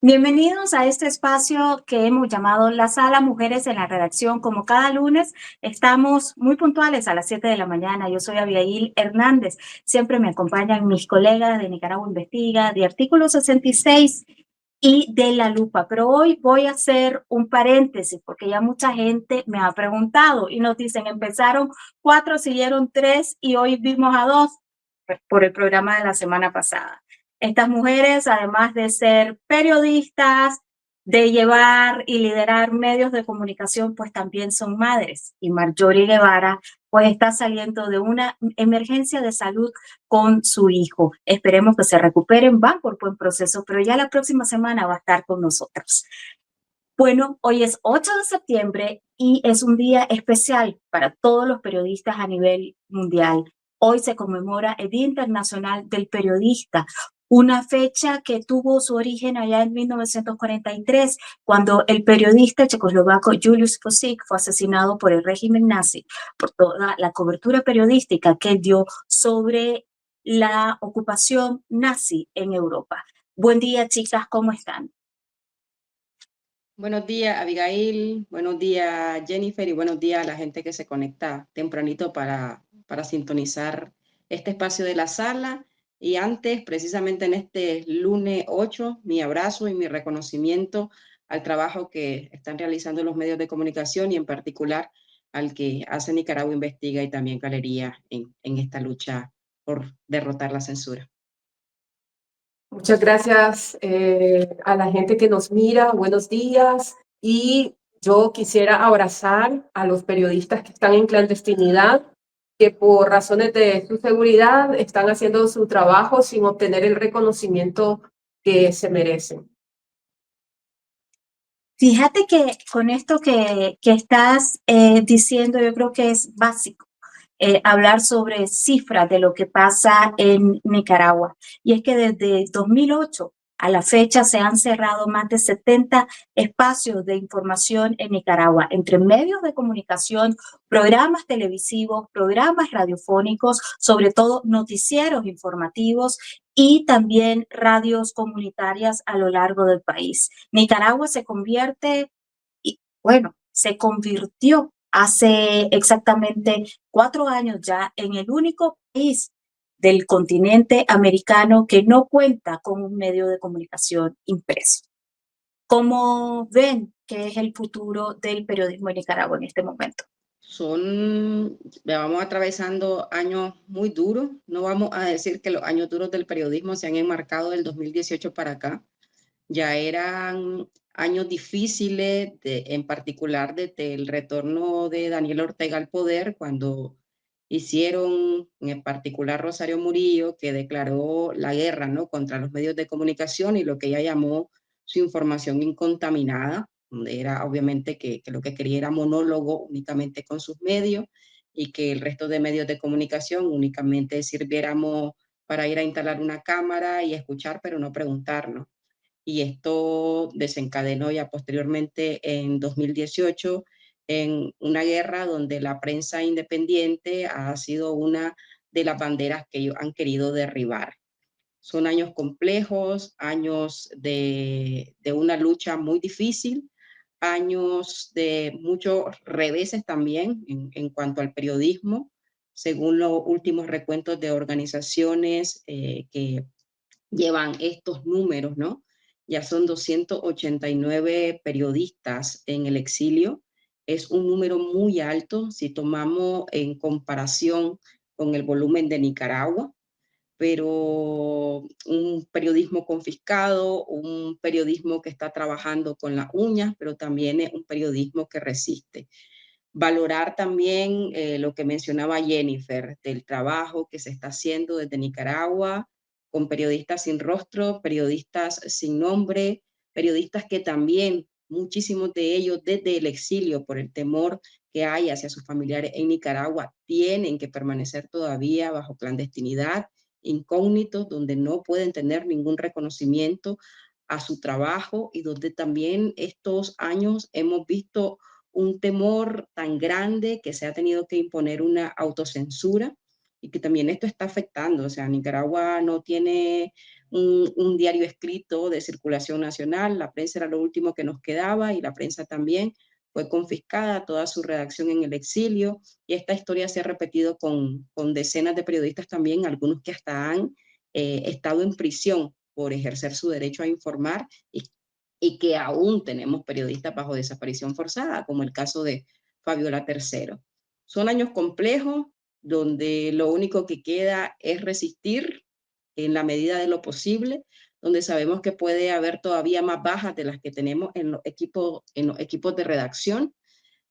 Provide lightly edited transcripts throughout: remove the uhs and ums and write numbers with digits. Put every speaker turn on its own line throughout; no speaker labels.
Bienvenidos a este espacio que hemos llamado La Sala Mujeres en la Redacción. Como cada lunes, estamos muy puntuales a las 7 de la mañana. Yo soy Abigail Hernández. Siempre me acompañan mis colegas de Nicaragua Investiga, de Artículo 66 y de La Lupa. Pero hoy voy a hacer un paréntesis porque ya mucha gente me ha preguntado y nos dicen, empezaron 4, siguieron 3 y hoy vimos a 2 por el programa de la semana pasada. Estas mujeres, además de ser periodistas, de llevar y liderar medios de comunicación, pues también son madres. Y Marjorie Guevara, pues está saliendo de una emergencia de salud con su hijo. Esperemos que se recuperen, van por buen proceso, pero ya la próxima semana va a estar con nosotros. Bueno, hoy es 8 de septiembre y es un día especial para todos los periodistas a nivel mundial. Hoy se conmemora el Día Internacional del Periodista, una fecha que tuvo su origen allá en 1943, cuando el periodista checoslovaco Julius Fosík fue asesinado por el régimen nazi por toda la cobertura periodística que él dio sobre la ocupación nazi en Europa. Buen día, chicas, ¿cómo están?
Buenos días, Abigail. Buenos días, Jennifer. Y buenos días a la gente que se conecta tempranito para sintonizar este espacio de la sala. Y antes, precisamente en este lunes 8, mi abrazo y mi reconocimiento al trabajo que están realizando los medios de comunicación y en particular al que hace Nicaragua Investiga y también Galería en esta lucha por derrotar la censura.
Muchas gracias a la gente que nos mira. Buenos días. Y yo quisiera abrazar a los periodistas que están en clandestinidad, que por razones de su seguridad están haciendo su trabajo sin obtener el reconocimiento que se merecen.
Fíjate que con esto que estás diciendo, yo creo que es básico hablar sobre cifras de lo que pasa en Nicaragua. Y es que desde 2008 a la fecha se han cerrado más de 70 espacios de información en Nicaragua, entre medios de comunicación, programas televisivos, programas radiofónicos, sobre todo noticieros informativos y también radios comunitarias a lo largo del país. Nicaragua se convierte, y bueno, se convirtió hace exactamente 4 años ya en el único país del continente americano que no cuenta con un medio de comunicación impreso. ¿Cómo ven que es el futuro del periodismo en Nicaragua en este momento?
Vamos atravesando años muy duros. No vamos a decir que los años duros del periodismo se han enmarcado del 2018 para acá. Ya eran años difíciles, en particular desde el retorno de Daniel Ortega al poder, cuando hicieron, en particular Rosario Murillo, que declaró la guerra, ¿no?, contra los medios de comunicación y lo que ella llamó su información incontaminada, donde era obviamente que lo que quería era monólogo únicamente con sus medios y que el resto de medios de comunicación únicamente sirviéramos para ir a instalar una cámara y escuchar, pero no preguntarnos. Y esto desencadenó ya posteriormente en 2018 en una guerra donde la prensa independiente ha sido una de las banderas que ellos han querido derribar. Son años complejos, años de una lucha muy difícil, años de muchos reveses también en cuanto al periodismo, según los últimos recuentos de organizaciones que llevan estos números, ¿no? Ya son 289 periodistas en el exilio. Es un número muy alto si tomamos en comparación con el volumen de Nicaragua, pero un periodismo confiscado, un periodismo que está trabajando con las uñas, pero también es un periodismo que resiste. Valorar también lo que mencionaba Jennifer, del trabajo que se está haciendo desde Nicaragua, con periodistas sin rostro, periodistas sin nombre, periodistas que también, muchísimos de ellos desde el exilio, por el temor que hay hacia sus familiares en Nicaragua, tienen que permanecer todavía bajo clandestinidad, incógnitos, donde no pueden tener ningún reconocimiento a su trabajo y donde también estos años hemos visto un temor tan grande que se ha tenido que imponer una autocensura y que también esto está afectando. O sea, Nicaragua no tiene un diario escrito de circulación nacional. La prensa era lo último que nos quedaba y la prensa también fue confiscada, toda su redacción en el exilio. Y esta historia se ha repetido con decenas de periodistas también, algunos que hasta han estado en prisión por ejercer su derecho a informar y que aún tenemos periodistas bajo desaparición forzada, como el caso de Fabiola Tercero. Son años complejos donde lo único que queda es resistir en la medida de lo posible, donde sabemos que puede haber todavía más bajas de las que tenemos en los equipos de redacción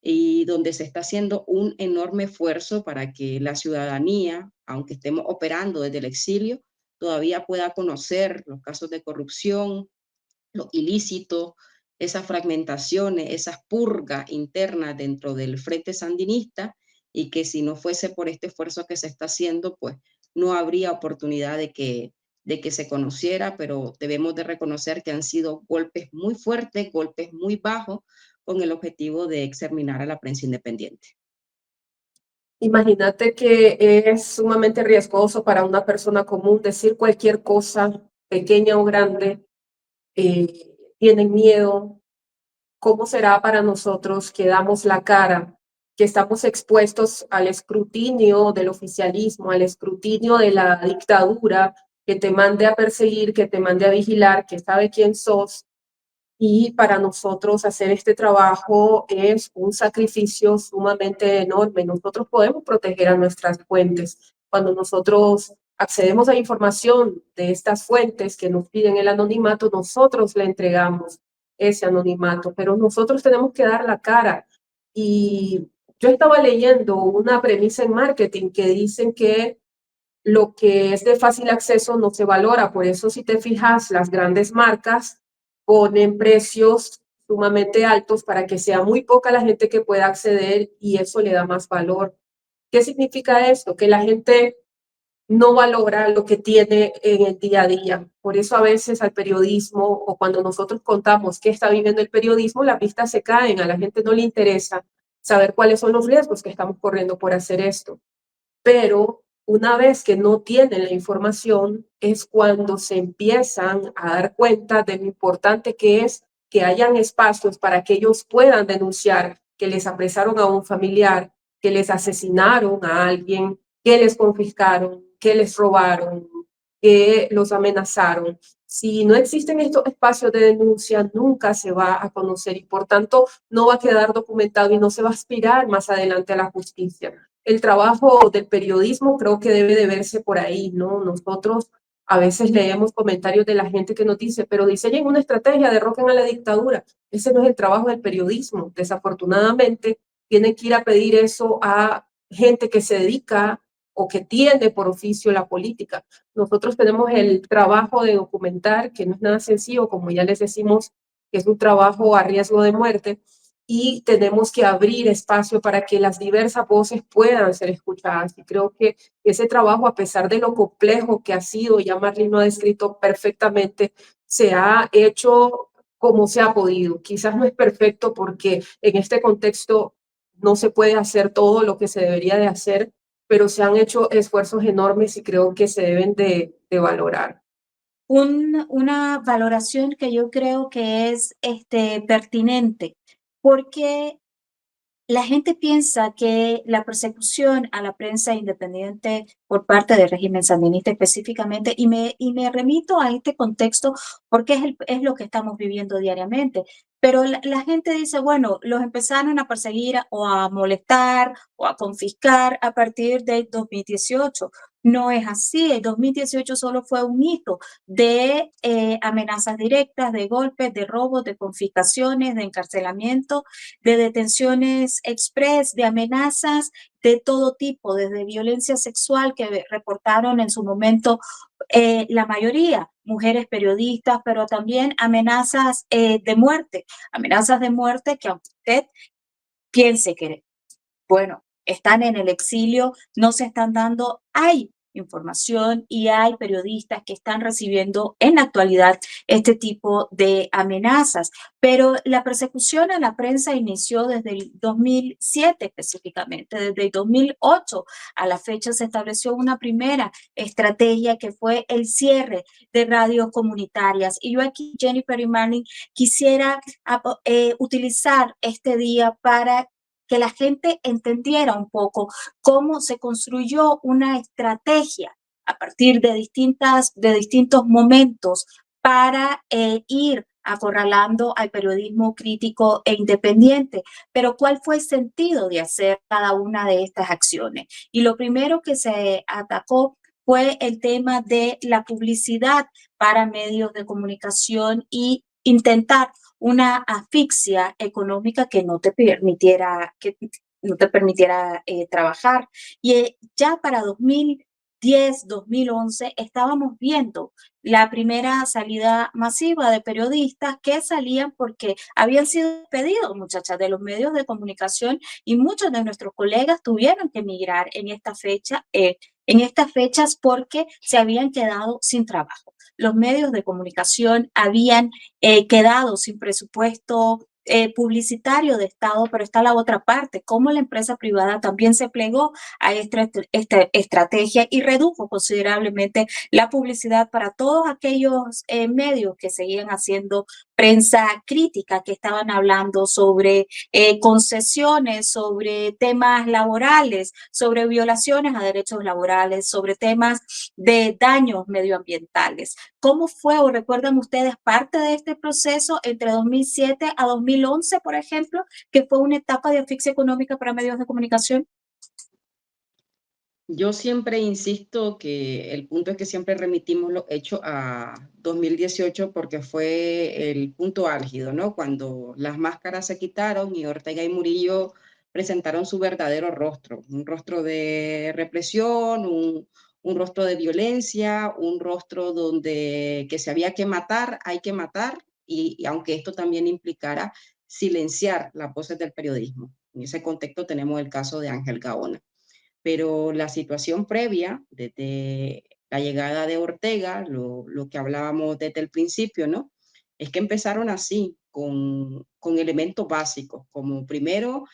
y donde se está haciendo un enorme esfuerzo para que la ciudadanía, aunque estemos operando desde el exilio, todavía pueda conocer los casos de corrupción, los ilícitos, esas fragmentaciones, esas purgas internas dentro del Frente Sandinista y que si no fuese por este esfuerzo que se está haciendo, pues no habría oportunidad de que se conociera, pero debemos de reconocer que han sido golpes muy fuertes, golpes muy bajos, con el objetivo de exterminar a la prensa independiente.
Imagínate que es sumamente riesgoso para una persona común decir cualquier cosa, pequeña o grande, tienen miedo. ¿Cómo será para nosotros que damos la cara, que estamos expuestos al escrutinio del oficialismo, al escrutinio de la dictadura, que te mande a perseguir, que te mande a vigilar, que sabe quién sos? Y para nosotros hacer este trabajo es un sacrificio sumamente enorme. Nosotros podemos proteger a nuestras fuentes. Cuando nosotros accedemos a información de estas fuentes que nos piden el anonimato, nosotros le entregamos ese anonimato, pero nosotros tenemos que dar la cara. Y yo estaba leyendo una premisa en marketing que dicen que lo que es de fácil acceso no se valora. Por eso, si te fijas, las grandes marcas ponen precios sumamente altos para que sea muy poca la gente que pueda acceder y eso le da más valor. ¿Qué significa esto? Que la gente no valora lo que tiene en el día a día. Por eso a veces al periodismo o cuando nosotros contamos qué está viviendo el periodismo, las vistas se caen, a la gente no le interesa saber cuáles son los riesgos que estamos corriendo por hacer esto. Pero una vez que no tienen la información es cuando se empiezan a dar cuenta de lo importante que es que hayan espacios para que ellos puedan denunciar que les apresaron a un familiar, que les asesinaron a alguien, que les confiscaron, que les robaron, que los amenazaron. Si no existen estos espacios de denuncia, nunca se va a conocer y por tanto no va a quedar documentado y no se va a aspirar más adelante a la justicia. El trabajo del periodismo creo que debe de verse por ahí, ¿no? Nosotros a veces leemos comentarios de la gente que nos dice, pero diseñen una estrategia, derroquen a la dictadura. Ese no es el trabajo del periodismo. Desafortunadamente, tienen que ir a pedir eso a gente que se dedica o que tiene por oficio la política. Nosotros tenemos el trabajo de documentar, que no es nada sencillo, como ya les decimos, que es un trabajo a riesgo de muerte, y tenemos que abrir espacio para que las diversas voces puedan ser escuchadas. Y creo que ese trabajo, a pesar de lo complejo que ha sido, ya Marlene lo ha descrito perfectamente, se ha hecho como se ha podido. Quizás no es perfecto porque en este contexto no se puede hacer todo lo que se debería de hacer, pero se han hecho esfuerzos enormes y creo que se deben de valorar.
Una valoración que yo creo que es pertinente, porque la gente piensa que la persecución a la prensa independiente por parte del régimen sandinista específicamente, y me remito a este contexto porque es lo que estamos viviendo diariamente, pero la gente dice, bueno, los empezaron a perseguir o a molestar o a confiscar a partir del 2018. No es así, el 2018 solo fue un hito de amenazas directas, de golpes, de robos, de confiscaciones, de encarcelamiento, de detenciones express, de amenazas de todo tipo, desde violencia sexual que reportaron en su momento la mayoría, mujeres periodistas, pero también amenazas de muerte que aunque usted piense que, bueno, están en el exilio, no se están dando. Hay información y hay periodistas que están recibiendo en la actualidad este tipo de amenazas. Pero la persecución a la prensa inició desde el 2007 específicamente, desde el 2008 a la fecha se estableció una primera estrategia que fue el cierre de radios comunitarias. Y yo aquí, Jennifer y Manning, quisiera utilizar este día para que la gente entendiera un poco cómo se construyó una estrategia a partir de distintos momentos para ir acorralando al periodismo crítico e independiente. Pero ¿cuál fue el sentido de hacer cada una de estas acciones? Y lo primero que se atacó fue el tema de la publicidad para medios de comunicación y intentar una asfixia económica que no te permitiera trabajar. Y ya para 2010, 2011 estábamos viendo la primera salida masiva de periodistas que salían porque habían sido despedidos, muchachas, de los medios de comunicación y muchos de nuestros colegas tuvieron que emigrar en estas fechas porque se habían quedado sin trabajo. Los medios de comunicación habían quedado sin presupuesto publicitario de Estado, pero está la otra parte, cómo la empresa privada también se plegó a esta estrategia y redujo considerablemente la publicidad para todos aquellos medios que seguían haciendo prensa crítica, que estaban hablando sobre concesiones, sobre temas laborales, sobre violaciones a derechos laborales, sobre temas de daños medioambientales. ¿Cómo fue o recuerdan ustedes parte de este proceso entre 2007 a 2011, por ejemplo, que fue una etapa de asfixia económica para medios de comunicación?
Yo siempre insisto que el punto es que siempre remitimos los hechos a 2018 porque fue el punto álgido, ¿no? Cuando las máscaras se quitaron y Ortega y Murillo presentaron su verdadero rostro, un rostro de represión, un rostro de violencia, un rostro donde que se había que matar, hay que matar, y aunque esto también implicara silenciar las voces del periodismo. En ese contexto tenemos el caso de Ángel Gaona, pero la situación previa, desde la llegada de Ortega, lo que hablábamos desde el principio, ¿no? Es que empezaron así, con elementos básicos, como primero,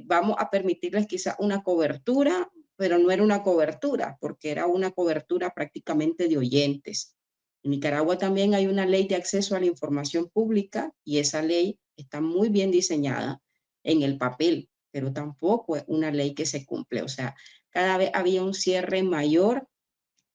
vamos a permitirles quizá una cobertura, pero no era una cobertura, porque era una cobertura prácticamente de oyentes. En Nicaragua también hay una ley de acceso a la información pública y esa ley está muy bien diseñada en el papel, pero tampoco es una ley que se cumple. O sea, cada vez había un cierre mayor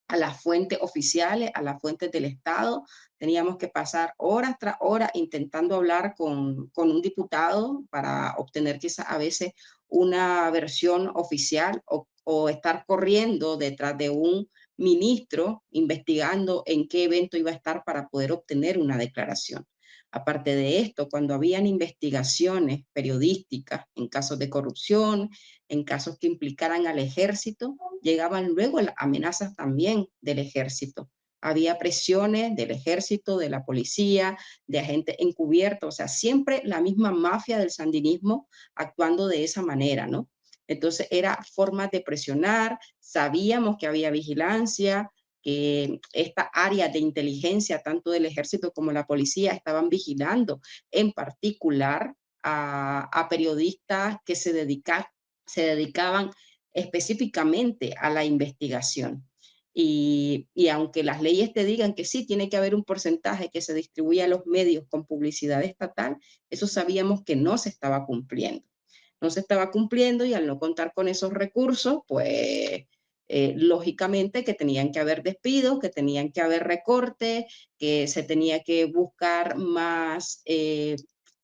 a las fuentes oficiales, a las fuentes del Estado. Teníamos que pasar horas tras horas intentando hablar con un diputado para obtener quizás a veces una versión oficial o estar corriendo detrás de un ministro investigando en qué evento iba a estar para poder obtener una declaración. Aparte de esto, cuando habían investigaciones periodísticas en casos de corrupción, en casos que implicaran al ejército, llegaban luego las amenazas también del ejército. Había presiones del ejército, de la policía, de agentes encubiertos, o sea, siempre la misma mafia del sandinismo actuando de esa manera, ¿no? Entonces, era formas de presionar, sabíamos que había vigilancia, que esta área de inteligencia, tanto del ejército como la policía, estaban vigilando en particular a periodistas que se dedicaban específicamente a la investigación. Y aunque las leyes te digan que sí, tiene que haber un porcentaje que se distribuya a los medios con publicidad estatal, eso sabíamos que no se estaba cumpliendo. No se estaba cumpliendo y al no contar con esos recursos, pues lógicamente que tenían que haber despidos, que tenían que haber recortes, que se tenía que buscar más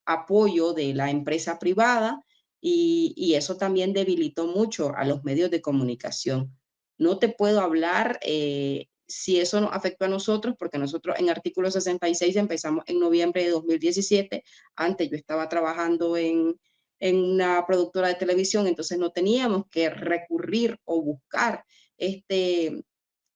apoyo de la empresa privada y eso también debilitó mucho a los medios de comunicación. No te puedo hablar si eso nos afectó a nosotros, porque nosotros en artículo 66 empezamos en noviembre de 2017. Antes yo estaba trabajando en una productora de televisión, entonces no teníamos que recurrir o buscar este,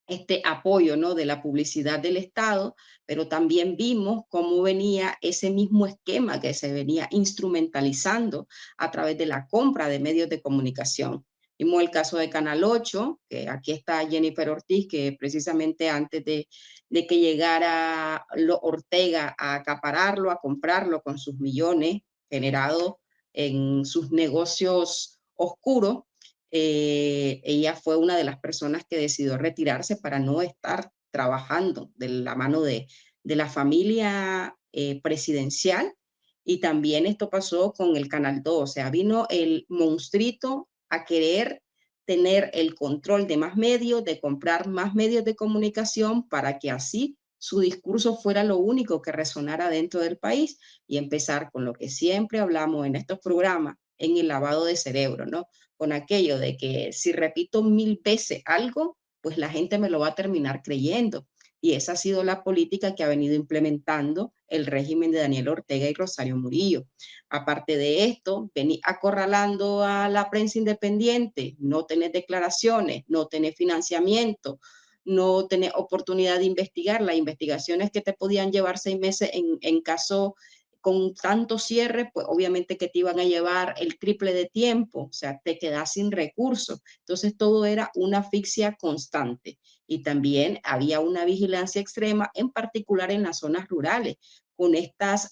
este apoyo, ¿no?, de la publicidad del Estado, pero también vimos cómo venía ese mismo esquema que se venía instrumentalizando a través de la compra de medios de comunicación. Vimos el caso de Canal 8, que aquí está Jennifer Ortiz, que precisamente antes de que llegara Ortega a acapararlo, a comprarlo con sus millones generados en sus negocios oscuros, ella fue una de las personas que decidió retirarse para no estar trabajando de la mano de la familia presidencial. Y también esto pasó con el Canal 2, o sea, vino el monstruito a querer tener el control de más medios, de comprar más medios de comunicación para que así su discurso fuera lo único que resonara dentro del país y empezar con lo que siempre hablamos en estos programas, en el lavado de cerebro, ¿no? Con aquello de que si repito 1000 veces algo, pues la gente me lo va a terminar creyendo. Y esa ha sido la política que ha venido implementando el régimen de Daniel Ortega y Rosario Murillo. Aparte de esto, venir acorralando a la prensa independiente, no tener declaraciones, no tener financiamiento, no tener oportunidad de investigar. Las investigaciones que te podían llevar 6 meses en caso con tanto cierre, pues obviamente que te iban a llevar el triple de tiempo, o sea, te quedas sin recursos. Entonces todo era una asfixia constante y también había una vigilancia extrema, en particular en las zonas rurales, con estas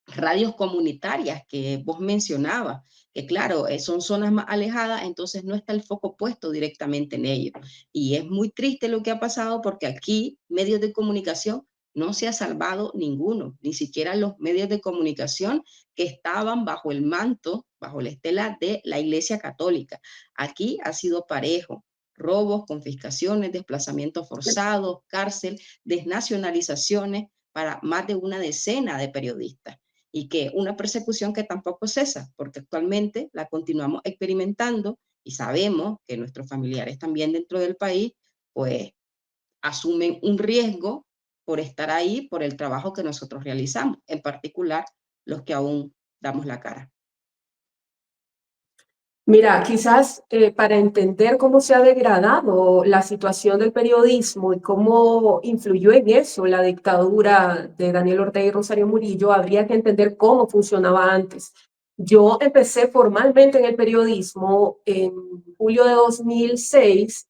radios comunitarias que vos mencionabas, que claro, son zonas más alejadas, entonces no está el foco puesto directamente en ellos. Y es muy triste lo que ha pasado porque aquí medios de comunicación no se ha salvado ninguno, ni siquiera los medios de comunicación que estaban bajo el manto, bajo la estela de la Iglesia Católica. Aquí ha sido parejo. Robos, confiscaciones, desplazamientos forzados, cárcel, desnacionalizaciones para más de una decena de periodistas y que una persecución que tampoco cesa, porque actualmente la continuamos experimentando y sabemos que nuestros familiares también dentro del país, pues asumen un riesgo por estar ahí, por el trabajo que nosotros realizamos, en particular los que aún damos la cara.
Mira, quizás para entender cómo se ha degradado la situación del periodismo y cómo influyó en eso la dictadura de Daniel Ortega y Rosario Murillo, habría que entender cómo funcionaba antes. Yo empecé formalmente en el periodismo en julio de 2006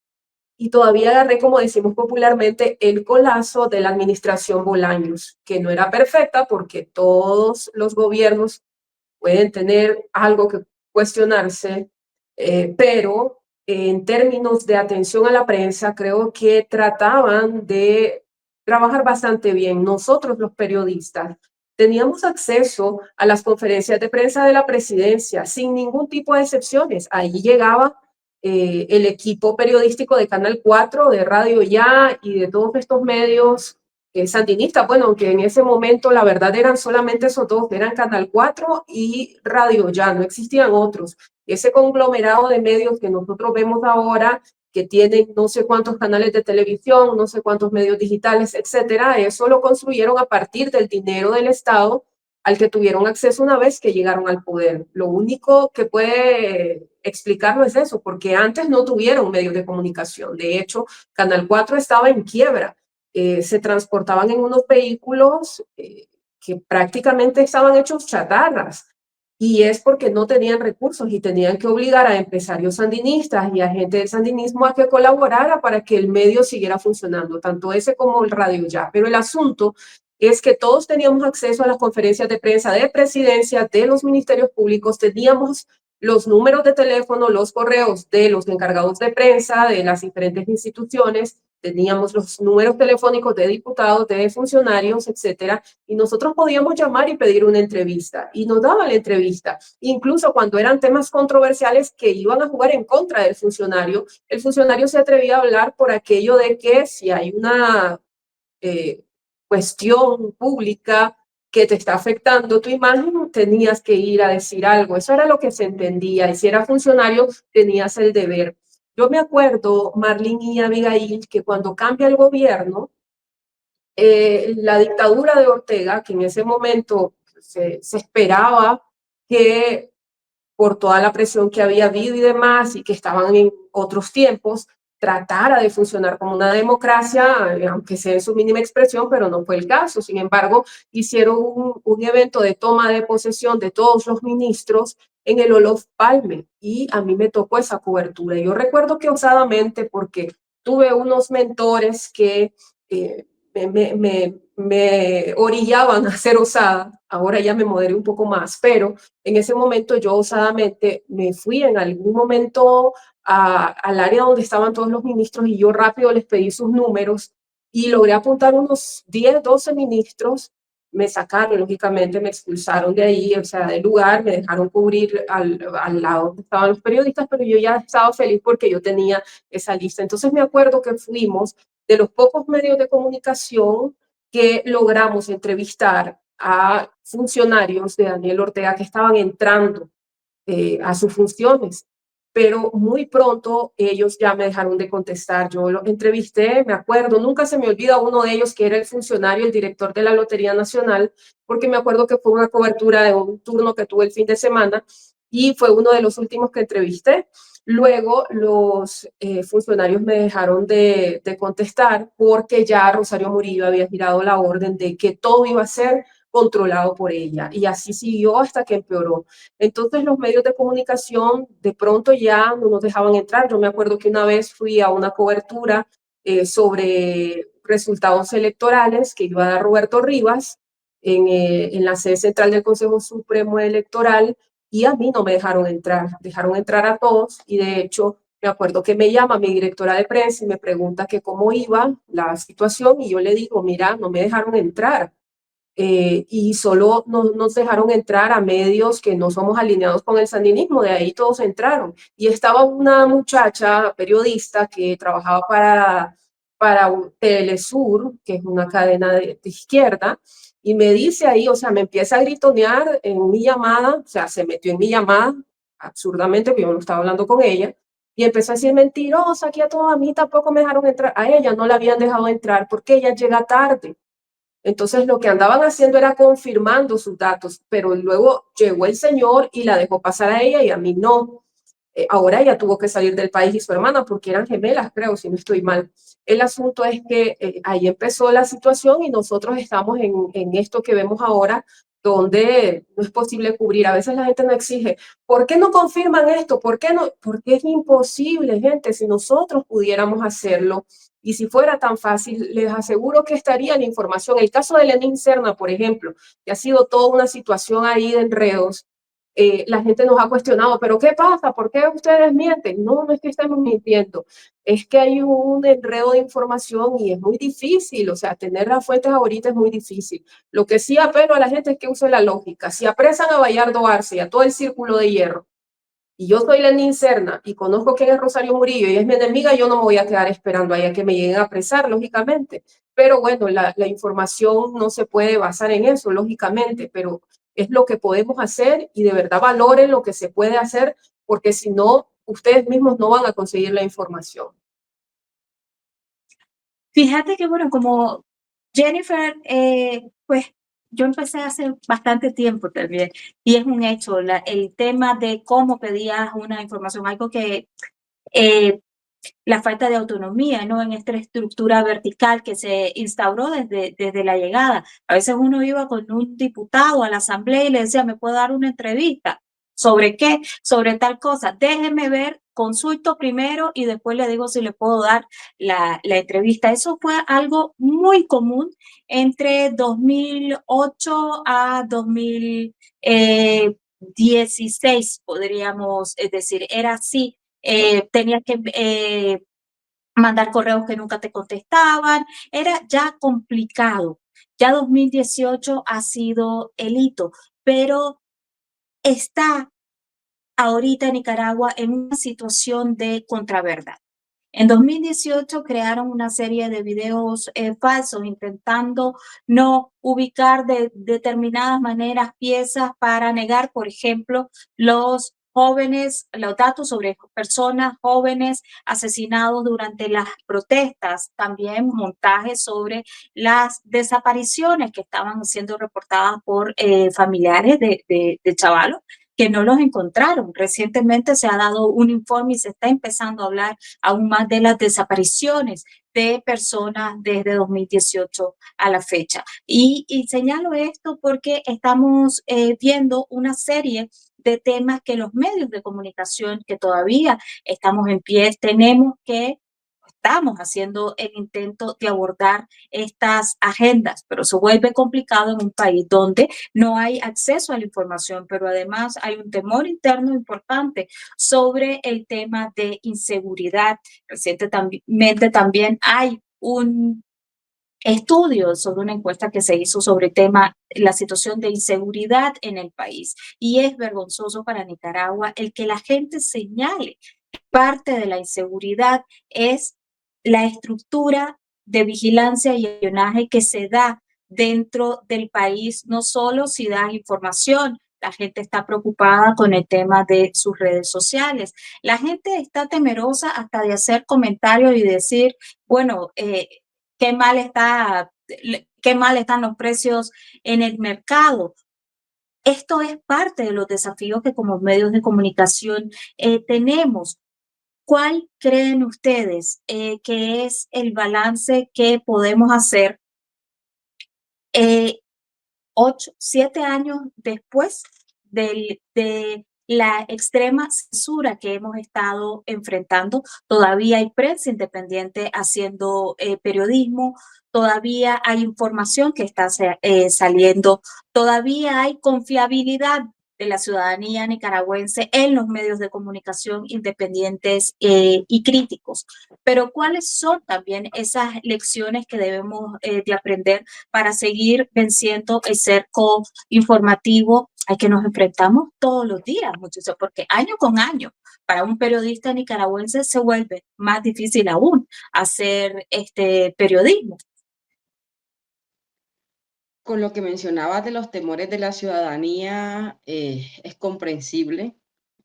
y todavía agarré, como decimos popularmente, el colazo de la administración Bolaños, que no era perfecta porque todos los gobiernos pueden tener algo que cuestionarse, pero en términos de atención a la prensa, creo que trataban de trabajar bastante bien. Nosotros, los periodistas, teníamos acceso a las conferencias de prensa de la presidencia sin ningún tipo de excepciones. Ahí llegaba el equipo periodístico de Canal 4, de Radio Ya y de todos estos medios sandinistas. Bueno, aunque en ese momento la verdad eran solamente esos dos, eran Canal 4 y Radio Ya, no existían otros. Ese conglomerado de medios que nosotros vemos ahora, que tienen no sé cuántos canales de televisión, no sé cuántos medios digitales, etcétera, eso lo construyeron a partir del dinero del Estado al que tuvieron acceso una vez que llegaron al poder. Lo único que puede explicarlo es eso, porque antes no tuvieron medios de comunicación. De hecho, Canal 4 estaba en quiebra. Se transportaban en unos vehículos que prácticamente estaban hechos chatarras. Y es porque no tenían recursos y tenían que obligar a empresarios sandinistas y a gente del sandinismo a que colaborara para que el medio siguiera funcionando, tanto ese como el Radio Ya. Pero el asunto es que todos teníamos acceso a las conferencias de prensa de presidencia, de los ministerios públicos, teníamos los números de teléfono, los correos de los encargados de prensa de las diferentes instituciones, teníamos los números telefónicos de diputados, de funcionarios, etcétera, y nosotros podíamos llamar y pedir una entrevista, y nos daban la entrevista, incluso cuando eran temas controversiales que iban a jugar en contra del funcionario, el funcionario se atrevía a hablar por aquello de que si hay una cuestión pública que te está afectando tu imagen, tenías que ir a decir algo. Eso era lo que se entendía. Y si eras funcionario, tenías el deber. Yo me acuerdo, Marlene y Abigail, que cuando cambia el gobierno, la dictadura de Ortega, que en ese momento se esperaba que por toda la presión que había habido y demás, y que estaban en otros tiempos, tratara de funcionar como una democracia, aunque sea en su mínima expresión, pero no fue el caso. Sin embargo, hicieron un evento de toma de posesión de todos los ministros en el Olof Palme y a mí me tocó esa cobertura. Yo recuerdo que osadamente, porque tuve unos mentores que me orillaban a ser osada, ahora ya me moderé un poco más, pero en ese momento yo osadamente me fui en algún momento al área donde estaban todos los ministros y yo rápido les pedí sus números y logré apuntar unos 10, 12 ministros. Me sacaron, lógicamente, me expulsaron de ahí, o sea, del lugar, me dejaron cubrir al lado donde estaban los periodistas, pero yo ya estaba feliz porque yo tenía esa lista. Entonces me acuerdo que fuimos de los pocos medios de comunicación que logramos entrevistar a funcionarios de Daniel Ortega que estaban entrando a sus funciones. Pero muy pronto ellos ya me dejaron de contestar. Yo los entrevisté, me acuerdo, nunca se me olvida uno de ellos que era el funcionario, el director de la Lotería Nacional, porque me acuerdo que fue una cobertura de un turno que tuve el fin de semana y fue uno de los últimos que entrevisté. Luego los funcionarios me dejaron de contestar porque ya Rosario Murillo había girado la orden de que todo iba a ser controlado por ella y así siguió hasta que empeoró. Entonces los medios de comunicación de pronto ya no nos dejaban entrar. Yo me acuerdo que una vez fui a una cobertura sobre resultados electorales que iba a dar Roberto Rivas en la sede central del Consejo Supremo Electoral y a mí no me dejaron entrar a todos y de hecho me acuerdo que me llama mi directora de prensa y me pregunta que cómo iba la situación y yo le digo, mira, no me dejaron entrar. Y solo nos dejaron entrar a medios que no somos alineados con el sandinismo, de ahí todos entraron. Y estaba una muchacha periodista que trabajaba para Telesur, que es una cadena de izquierda, y me dice ahí, o sea, me empieza a gritonear en mi llamada, o sea, se metió en mi llamada, absurdamente, porque yo no estaba hablando con ella, y empezó a decir, mentirosa, que a toda a mí tampoco me dejaron entrar, a ella no la habían dejado entrar porque ella llega tarde. Entonces lo que andaban haciendo era confirmando sus datos, pero luego llegó el señor y la dejó pasar a ella y a mí no. Ahora ella tuvo que salir del país y su hermana, porque eran gemelas, creo, si no estoy mal. El asunto es que ahí empezó la situación y nosotros estamos en esto que vemos ahora, donde no es posible cubrir. A veces la gente no exige, ¿por qué no confirman esto? ¿Por qué no? Porque es imposible, gente. Si nosotros pudiéramos hacerlo, y si fuera tan fácil, les aseguro que estaría la información. El caso de Lenín Serna, por ejemplo, que ha sido toda una situación ahí de enredos, la gente nos ha cuestionado, pero ¿qué pasa? ¿Por qué ustedes mienten? No, no es que estemos mintiendo, es que hay un enredo de información y es muy difícil, o sea, tener las fuentes ahorita es muy difícil. Lo que sí apelo a la gente es que use la lógica. Si apresan a Bayardo Arce y a todo el Círculo de Hierro, y yo soy Lenín Serna y conozco quién es Rosario Murillo y es mi enemiga, yo no me voy a quedar esperando ahí a que me lleguen a apresar, lógicamente. Pero bueno, la información no se puede basar en eso, lógicamente, pero es lo que podemos hacer y de verdad valoren lo que se puede hacer, porque si no, ustedes mismos no van a conseguir la información.
Fíjate que, bueno, como Jennifer, pues yo empecé hace bastante tiempo también y es un hecho, el tema de cómo pedías una información, algo que eh, la falta de autonomía, ¿no? En esta estructura vertical que se instauró desde la llegada. A veces uno iba con un diputado a la asamblea y le decía, ¿me puedo dar una entrevista? ¿Sobre qué? Sobre tal cosa. Déjeme ver, consulto primero y después le digo si le puedo dar la entrevista. Eso fue algo muy común entre 2008 a 2016, podríamos decir. Era así. Tenías que mandar correos que nunca te contestaban, era ya complicado. Ya 2018 ha sido el hito, pero está ahorita Nicaragua en una situación de contraverdad. En 2018 crearon una serie de videos falsos intentando no ubicar de determinadas maneras piezas para negar, por ejemplo, los jóvenes, los datos sobre personas jóvenes asesinados durante las protestas, también montajes sobre las desapariciones que estaban siendo reportadas por familiares de chavalos que no los encontraron. Recientemente se ha dado un informe y se está empezando a hablar aún más de las desapariciones de personas desde 2018 a la fecha. Y señalo esto porque estamos viendo una serie de temas que los medios de comunicación que todavía estamos en pie, estamos haciendo el intento de abordar estas agendas, pero se vuelve complicado en un país donde no hay acceso a la información, pero además hay un temor interno importante sobre el tema de inseguridad. Recientemente también hay un estudio sobre una encuesta que se hizo sobre el tema, la situación de inseguridad en el país. Y es vergonzoso para Nicaragua el que la gente señale que parte de la inseguridad es la estructura de vigilancia y espionaje que se da dentro del país, no solo si da información. La gente está preocupada con el tema de sus redes sociales. La gente está temerosa hasta de hacer comentarios y decir, bueno, qué mal está, qué mal están los precios en el mercado. Esto es parte de los desafíos que como medios de comunicación tenemos. ¿Cuál creen ustedes que es el balance que podemos hacer 7 años después de la extrema censura que hemos estado enfrentando? Todavía hay prensa independiente haciendo periodismo, todavía hay información que está saliendo, todavía hay confiabilidad de la ciudadanía nicaragüense en los medios de comunicación independientes y críticos. Pero ¿cuáles son también esas lecciones que debemos de aprender para seguir venciendo el cerco informativo al que nos enfrentamos todos los días, muchachos? Porque año con año, para un periodista nicaragüense se vuelve más difícil aún hacer este periodismo.
Con lo que mencionabas de los temores de la ciudadanía, es comprensible.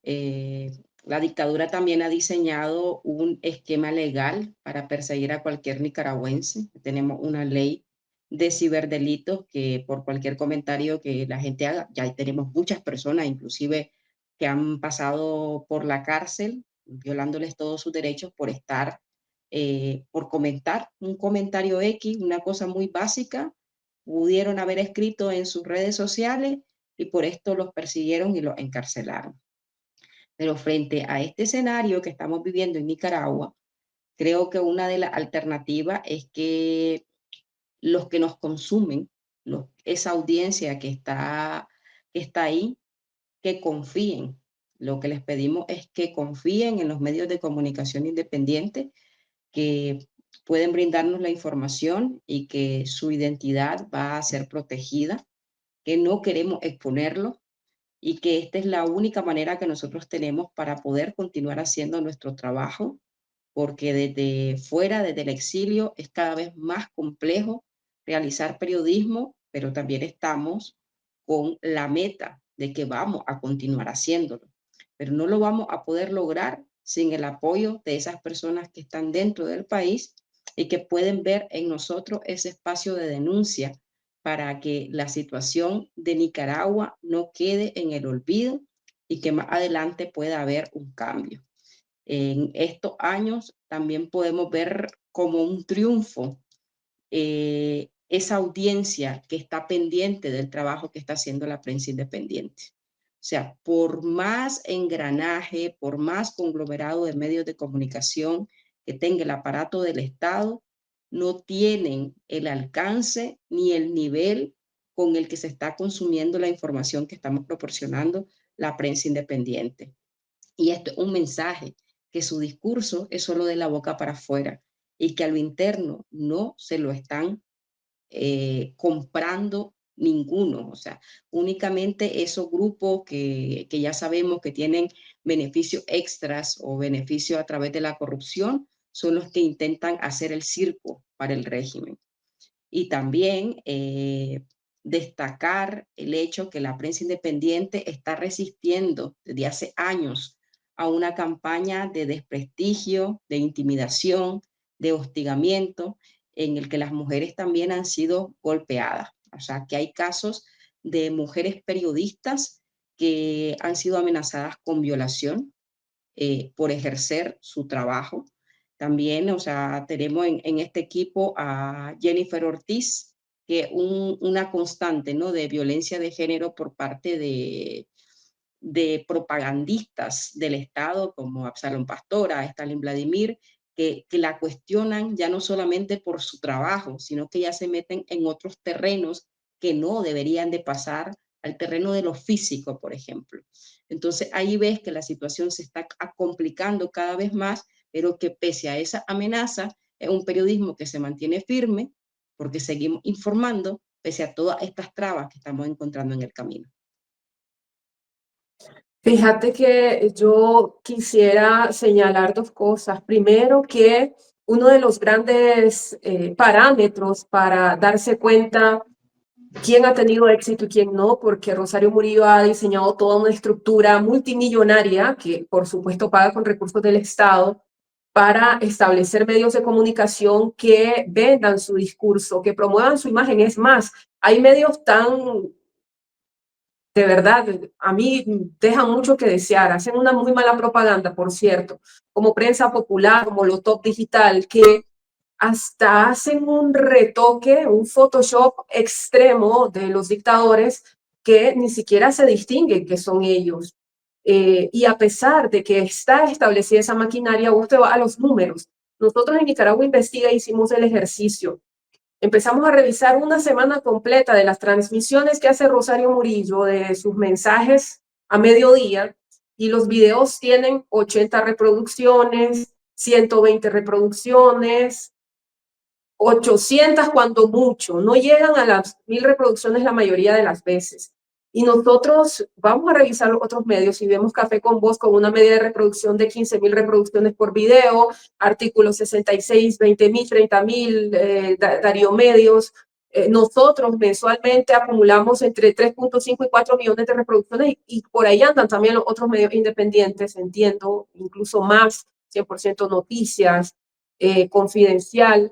La dictadura también ha diseñado un esquema legal para perseguir a cualquier nicaragüense. Tenemos una ley de ciberdelitos que por cualquier comentario que la gente haga, ya tenemos muchas personas, inclusive, que han pasado por la cárcel, violándoles todos sus derechos por por comentar un comentario X, una cosa muy básica, pudieron haber escrito en sus redes sociales y por esto los persiguieron y los encarcelaron. Pero frente a este escenario que estamos viviendo en Nicaragua, creo que una de las alternativas es que los que nos consumen, esa audiencia que está ahí, que confíen. Lo que les pedimos es que confíen en los medios de comunicación independientes, que pueden brindarnos la información y que su identidad va a ser protegida, que no queremos exponerlo y que esta es la única manera que nosotros tenemos para poder continuar haciendo nuestro trabajo, porque desde fuera, desde el exilio, es cada vez más complejo realizar periodismo, pero también estamos con la meta de que vamos a continuar haciéndolo, pero no lo vamos a poder lograr sin el apoyo de esas personas que están dentro del país y que pueden ver en nosotros ese espacio de denuncia para que la situación de Nicaragua no quede en el olvido y que más adelante pueda haber un cambio. En estos años también podemos ver como un triunfo esa audiencia que está pendiente del trabajo que está haciendo la prensa independiente. O sea, por más engranaje, por más conglomerado de medios de comunicación que tenga el aparato del Estado, no tienen el alcance ni el nivel con el que se está consumiendo la información que estamos proporcionando la prensa independiente. Y esto es un mensaje, que su discurso es solo de la boca para afuera y que a lo interno no se lo están comprando ninguno. O sea, únicamente esos grupos que ya sabemos que tienen beneficios extras o beneficios a través de la corrupción son los que intentan hacer el circo para el régimen. Y también destacar el hecho que la prensa independiente está resistiendo desde hace años a una campaña de desprestigio, de intimidación, de hostigamiento, en el que las mujeres también han sido golpeadas. O sea, que hay casos de mujeres periodistas que han sido amenazadas con violación por ejercer su trabajo. También, o sea, tenemos en este equipo a Jennifer Ortiz, que una constante, ¿no?, de violencia de género por parte de propagandistas del Estado como Absalón Pastora, Stalin Vladimir, que la cuestionan ya no solamente por su trabajo, sino que ya se meten en otros terrenos que no deberían de pasar al terreno de lo físico, por ejemplo. Entonces ahí ves que la situación se está complicando cada vez más, pero que pese a esa amenaza, es un periodismo que se mantiene firme porque seguimos informando pese a todas estas trabas que estamos encontrando en el camino.
Fíjate que yo quisiera señalar dos cosas. Primero, que uno de los grandes parámetros para darse cuenta quién ha tenido éxito y quién no, porque Rosario Murillo ha diseñado toda una estructura multimillonaria que, por supuesto, paga con recursos del Estado para establecer medios de comunicación que vendan su discurso, que promuevan su imagen. Es más, hay medios tan, de verdad, a mí dejan mucho que desear, hacen una muy mala propaganda, por cierto, como Prensa Popular, como Lo Top Digital, que hasta hacen un retoque, un Photoshop extremo de los dictadores que ni siquiera se distinguen que son ellos. Y a pesar de que está establecida esa maquinaria, usted va a los números. Nosotros en Nicaragua Investiga hicimos el ejercicio. Empezamos a revisar una semana completa de las transmisiones que hace Rosario Murillo, de sus mensajes a mediodía, y los videos tienen 80 reproducciones, 120 reproducciones, 800 cuando mucho, no llegan a las 1000 reproducciones la mayoría de las veces. Y nosotros vamos a revisar los otros medios y vemos Café con Voz con una media de reproducción de 15.000 reproducciones por video, Artículo 66, 20.000, 30.000, Darío Medios. Nosotros mensualmente acumulamos entre 3.5 y 4 millones de reproducciones y por ahí andan también los otros medios independientes, entiendo, incluso más, 100% Noticias, Confidencial.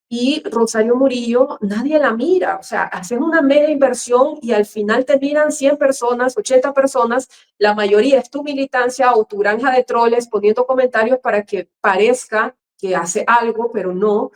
Y Rosario Murillo, nadie la mira, o sea, hacen una mega inversión y al final te miran 100 personas, 80 personas, la mayoría es tu militancia o tu granja de troles poniendo comentarios para que parezca que hace algo, pero no.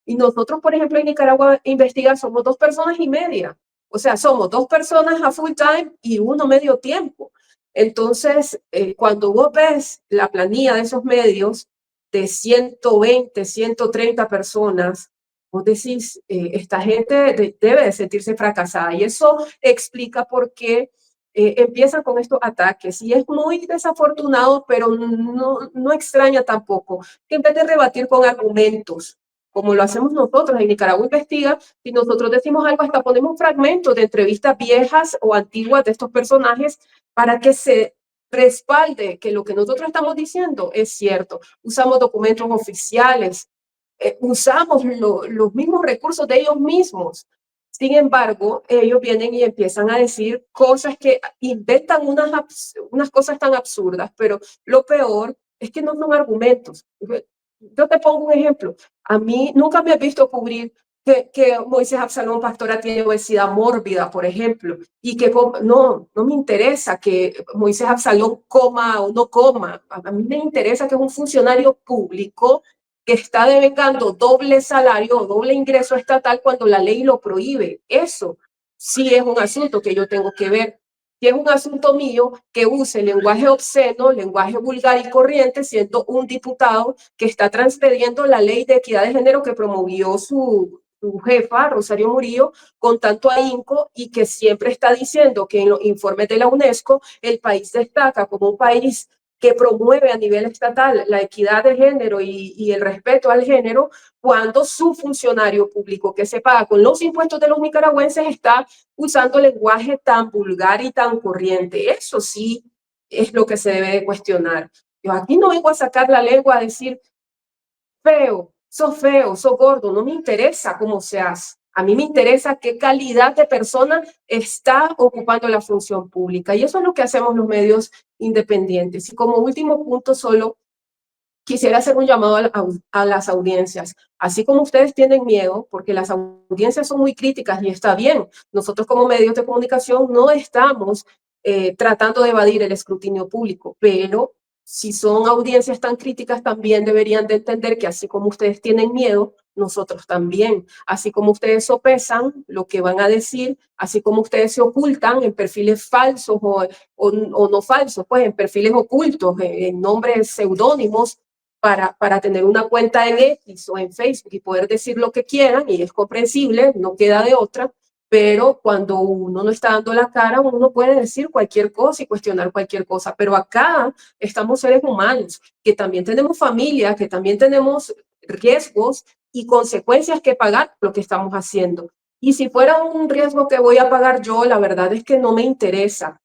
Y nosotros, por ejemplo, en Nicaragua Investiga somos 2,5 personas, o sea, somos 2 personas a full time y uno medio tiempo. Entonces, cuando vos ves la planilla de esos medios de 120, 130 personas, vos decís, esta gente debe de sentirse fracasada y eso explica por qué empiezan con estos ataques y es muy desafortunado, pero no extraña tampoco que en vez de rebatir con argumentos, como lo hacemos nosotros en Nicaragua Investiga, si nosotros decimos algo, hasta ponemos fragmentos de entrevistas viejas o antiguas de estos personajes para que se respalde que lo que nosotros estamos diciendo es cierto. Usamos documentos oficiales, usamos los mismos recursos de ellos mismos. Sin embargo, ellos vienen y empiezan a decir cosas que inventan unas cosas tan absurdas, pero lo peor es que no son argumentos. Yo te pongo un ejemplo. A mí nunca me he visto cubrir que Moisés Absalón Pastora tiene obesidad mórbida, por ejemplo, y que no me interesa que Moisés Absalón coma o no coma. A mí me interesa que es un funcionario público que está devengando doble salario o doble ingreso estatal cuando la ley lo prohíbe. Eso sí es un asunto que yo tengo que ver. Si es un asunto mío que use lenguaje obsceno, lenguaje vulgar y corriente, siendo un diputado que está transgrediendo la ley de equidad de género que promovió su jefa, Rosario Murillo, con tanto ahínco y que siempre está diciendo que en los informes de la UNESCO el país destaca como un país que promueve a nivel estatal la equidad de género y el respeto al género, cuando su funcionario público que se paga con los impuestos de los nicaragüenses está usando lenguaje tan vulgar y tan corriente. Eso sí es lo que se debe de cuestionar. Yo aquí no vengo a sacar la lengua a decir feo, sos gordo, no me interesa cómo seas. A mí me interesa qué calidad de persona está ocupando la función pública. Y eso es lo que hacemos los medios independientes. Y como último punto, solo quisiera hacer un llamado a las audiencias. Así como ustedes tienen miedo, porque las audiencias son muy críticas y está bien, nosotros como medios de comunicación no estamos tratando de evadir el escrutinio público, pero si son audiencias tan críticas, también deberían de entender que así como ustedes tienen miedo, nosotros también. Así como ustedes sopesan lo que van a decir, así como ustedes se ocultan en perfiles falsos o no falsos, pues en perfiles ocultos, en nombres seudónimos, para tener una cuenta en X o en Facebook y poder decir lo que quieran, y es comprensible, no queda de otra. Pero cuando uno no está dando la cara, uno no puede decir cualquier cosa y cuestionar cualquier cosa. Pero acá estamos seres humanos, que también tenemos familia, que también tenemos riesgos y consecuencias que pagar por lo que estamos haciendo. Y si fuera un riesgo que voy a pagar yo, la verdad es que no me interesa.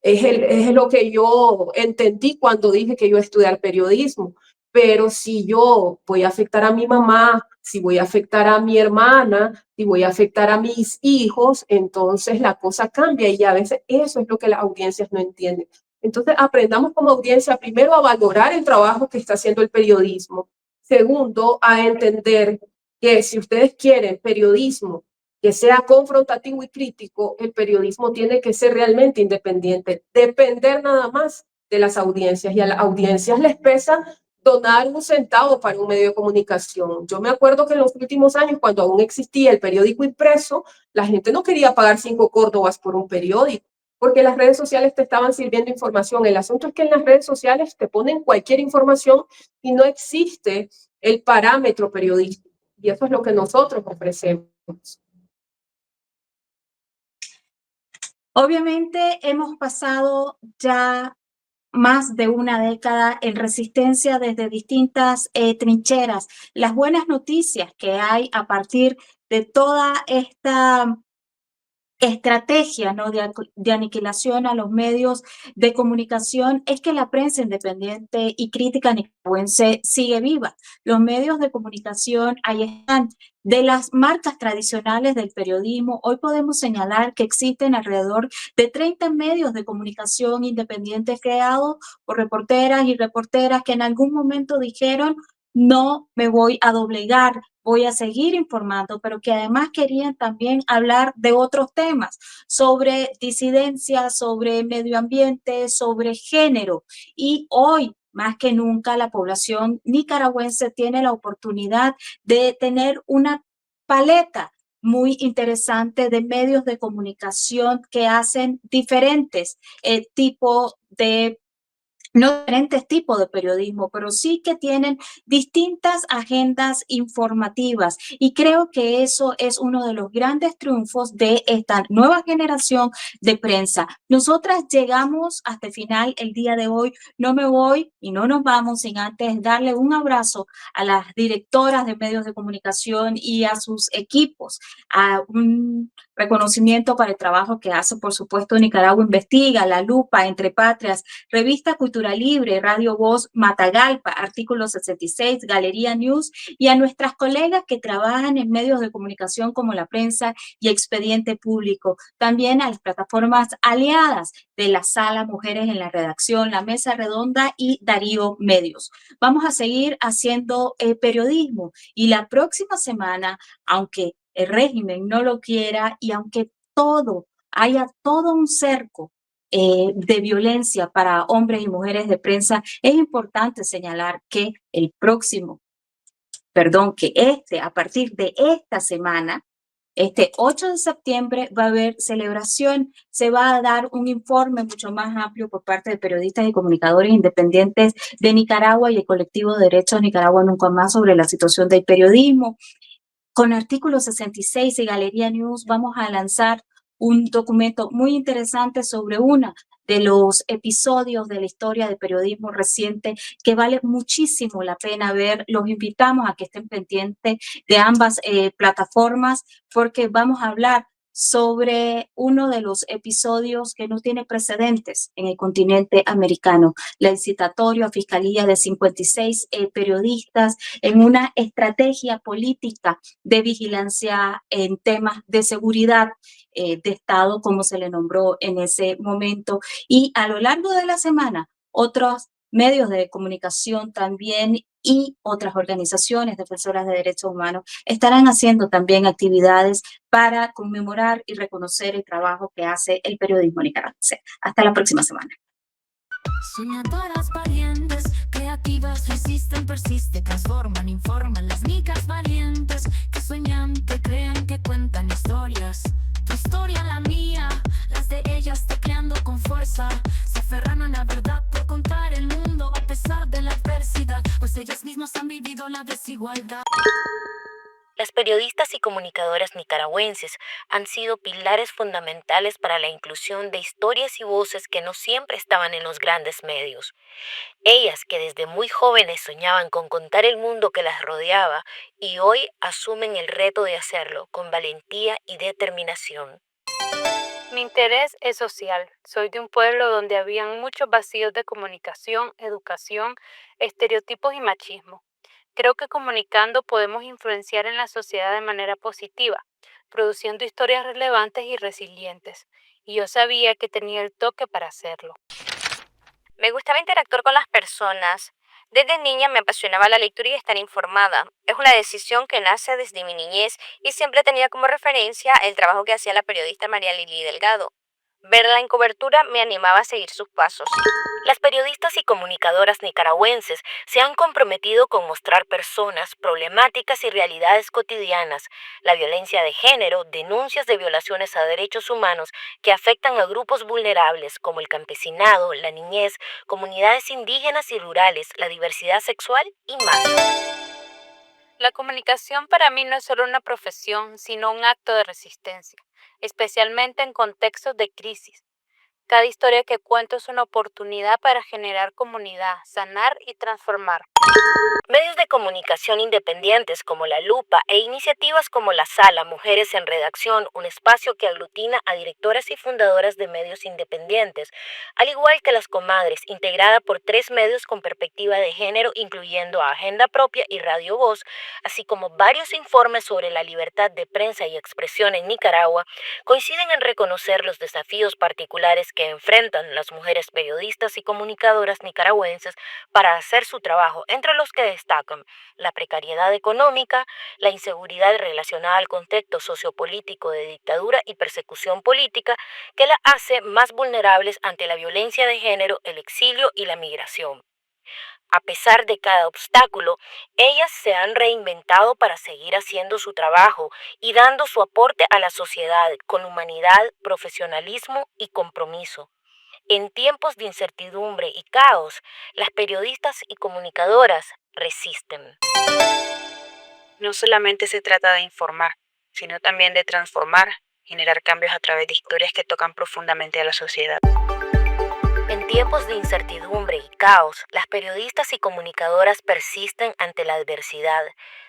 Es lo que yo entendí cuando dije que yo estudiar periodismo. Pero si yo voy a afectar a mi mamá, si voy a afectar a mi hermana, si voy a afectar a mis hijos, entonces la cosa cambia, y a veces eso es lo que las audiencias no entienden. Entonces aprendamos como audiencia primero a valorar el trabajo que está haciendo el periodismo. Segundo, a entender que si ustedes quieren periodismo que sea confrontativo y crítico, el periodismo tiene que ser realmente independiente, depender nada más de las audiencias, y a las audiencias les pesa donar un centavo para un medio de comunicación. Yo me acuerdo que en los últimos años, cuando aún existía el periódico impreso, la gente no quería pagar 5 córdobas por un periódico, porque las redes sociales te estaban sirviendo información. El asunto es que en las redes sociales te ponen cualquier información y no existe el parámetro periodístico, y eso es lo que nosotros ofrecemos.
Obviamente hemos pasado ya más de una década en resistencia desde distintas trincheras. Las buenas noticias que hay a partir de toda esta estrategia, ¿no?, de aniquilación a los medios de comunicación es que la prensa independiente y crítica nicaragüense sigue viva. Los medios de comunicación ahí están. De las marcas tradicionales del periodismo, hoy podemos señalar que existen alrededor de 30 medios de comunicación independientes creados por reporteras y reporteras que en algún momento dijeron: no me voy a doblegar, voy a seguir informando, pero que además querían también hablar de otros temas, sobre disidencia, sobre medio ambiente, sobre género. Y hoy, más que nunca, la población nicaragüense tiene la oportunidad de tener una paleta muy interesante de medios de comunicación que hacen diferentes tipos de no diferentes tipos de periodismo, pero sí que tienen distintas agendas informativas. Y creo que eso es uno de los grandes triunfos de esta nueva generación de prensa. Nosotras llegamos hasta el final el día de hoy. No me voy y no nos vamos sin antes darle un abrazo a las directoras de medios de comunicación y a sus equipos, a un reconocimiento para el trabajo que hace, por supuesto, Nicaragua Investiga, La Lupa, Entre Patrias, Revista Cultura Libre, Radio Voz Matagalpa, Artículo 66, Galería News, y a nuestras colegas que trabajan en medios de comunicación como La Prensa y Expediente Público. También a las plataformas aliadas de la Sala Mujeres en la Redacción, La Mesa Redonda y Darío Medios. Vamos a seguir haciendo periodismo, y la próxima semana, aunque el régimen no lo quiera y aunque haya todo un cerco de violencia para hombres y mujeres de prensa, es importante señalar que a partir de esta semana, este 8 de septiembre, va a haber celebración. Se va a dar un informe mucho más amplio por parte de periodistas y comunicadores independientes de Nicaragua y el colectivo de Derechos Nicaragua Nunca Más sobre la situación del periodismo. Con Artículo 66 y Galería News vamos a lanzar un documento muy interesante sobre uno de los episodios de la historia del periodismo reciente que vale muchísimo la pena ver. Los invitamos a que estén pendientes de ambas plataformas, porque vamos a hablar sobre uno de los episodios que no tiene precedentes en el continente americano, la incitatoria a fiscalía de 56 periodistas en una estrategia política de vigilancia en temas de seguridad de Estado, como se le nombró en ese momento. Y a lo largo de la semana, otros medios de comunicación también y otras organizaciones defensoras de derechos humanos estarán haciendo también actividades para conmemorar y reconocer el trabajo que hace el periodismo nicaragüense. Hasta la próxima semana.
Soñadoras valientes, creativas, resisten, persisten, transforman, informan. Las nicas valientes que sueñan, que crean, que cuentan historias. Tu historia, la mía, las de ellas tecleando con fuerza. Se aferran a la verdad por contar el mundo a pesar de la adversidad, pues ellas mismas han vivido la desigualdad.
Las periodistas y comunicadoras nicaragüenses han sido pilares fundamentales para la inclusión de historias y voces que no siempre estaban en los grandes medios. Ellas que desde muy jóvenes soñaban con contar el mundo que las rodeaba y hoy asumen el reto de hacerlo con valentía y determinación.
Mi interés es social. Soy de un pueblo donde habían muchos vacíos de comunicación, educación, estereotipos y machismo. Creo que comunicando podemos influenciar en la sociedad de manera positiva, produciendo historias relevantes y resilientes. Y yo sabía que tenía el toque para hacerlo.
Me gustaba interactuar con las personas. Desde niña me apasionaba la lectura y estar informada. Es una decisión que nace desde mi niñez y siempre tenía como referencia el trabajo que hacía la periodista María Lili Delgado. Verla en cobertura me animaba a seguir sus pasos. Las periodistas y comunicadoras nicaragüenses se han comprometido con mostrar personas, problemáticas y realidades cotidianas, la violencia de género, denuncias de violaciones a derechos humanos que afectan a grupos vulnerables como el campesinado, la niñez, comunidades indígenas y rurales, la diversidad sexual y más.
La comunicación para mí no es solo una profesión, sino un acto de resistencia, especialmente en contextos de crisis. Cada historia que cuento es una oportunidad para generar comunidad, sanar y transformar.
Medios de comunicación independientes como La Lupa e iniciativas como La Sala, Mujeres en Redacción, un espacio que aglutina a directoras y fundadoras de medios independientes, al igual que Las Comadres, integrada por 3 medios con perspectiva de género, incluyendo a Agenda Propia y Radio Voz, así como varios informes sobre la libertad de prensa y expresión en Nicaragua, coinciden en reconocer los desafíos particulares que enfrentan las mujeres periodistas y comunicadoras nicaragüenses para hacer su trabajo, entre los que destacan la precariedad económica, la inseguridad relacionada al contexto sociopolítico de dictadura y persecución política que la hace más vulnerables ante la violencia de género, el exilio y la migración. A pesar de cada obstáculo, ellas se han reinventado para seguir haciendo su trabajo y dando su aporte a la sociedad con humanidad, profesionalismo y compromiso. En tiempos de incertidumbre y caos, las periodistas y comunicadoras resisten.
No solamente se trata de informar, sino también de transformar, generar cambios a través de historias que tocan profundamente a la sociedad.
En tiempos de incertidumbre y caos, las periodistas y comunicadoras persisten ante la adversidad.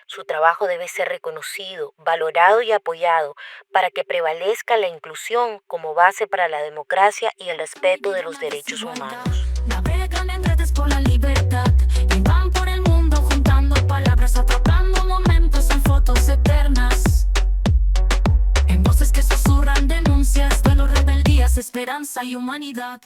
Su trabajo debe ser reconocido, valorado y apoyado para que prevalezca la inclusión como base para la democracia y el respeto de los derechos humanos.
Navegan en redes por la libertad y van por el mundo juntando palabras, atrapando momentos en fotos eternas. En voces que susurran denuncias, duelo, rebeldías, esperanza y humanidad.